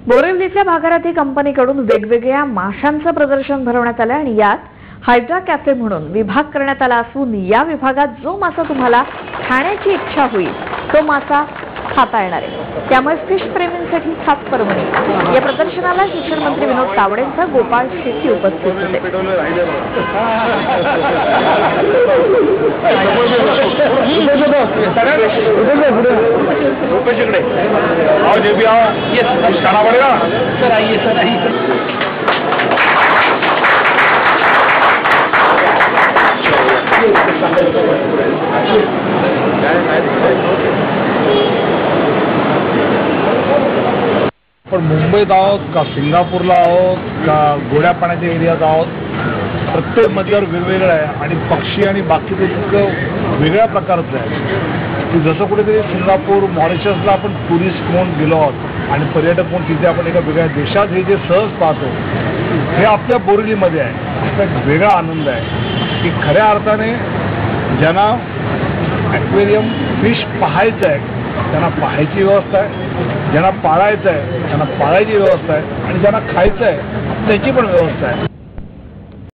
बोरिवलीतल्या भागीरथी कंपनीकडून वेगवेगळ्या माशांचं प्रदर्शन भरवण्यात आलं आणि यात हायड्रा कॅफे म्हणून विभाग करण्यात आला असून या विभागात जो मासा तुम्हाला खाण्याची इच्छा होईल तो मासा खाता येणार आहे। त्यामुळे फिश प्रेमींसाठी खास पर्वणी। या प्रदर्शनाला शिक्षण मंत्री विनोद तावडेंसह गोपाळ शेट्टी उपस्थित होते। पण मुंबईत आहोत का सिंगापूरला आहोत का गोड्या पाण्याच्या एरियात आहोत, प्रत्येक मजल्यावर वेगवेगळं आहे आणि पक्षी आणि बाकी इतकं वेगळ्या प्रकारचं आहे की जसं कुठेतरी सिंगापूर मॉरिशसला आपण टुरिस्ट म्हणून गेलो आहोत आणि पर्यटक म्हणून तिथे आपण एका वेगळ्या देशात हे जे सहज पाहतो हे आपल्या बोरिवलीमध्ये आहे। असा एक वेगळा आनंद आहे की खऱ्या अर्थाने ज्यांना ॲक्वेरियम फिश पाहायचं आहे त्यांना पाहायची व्यवस्था आहे, ज्यांना पाळायचं आहे त्यांना पाळायची व्यवस्था आहे आणि ज्यांना खायचं आहे त्याची पण व्यवस्था आहे।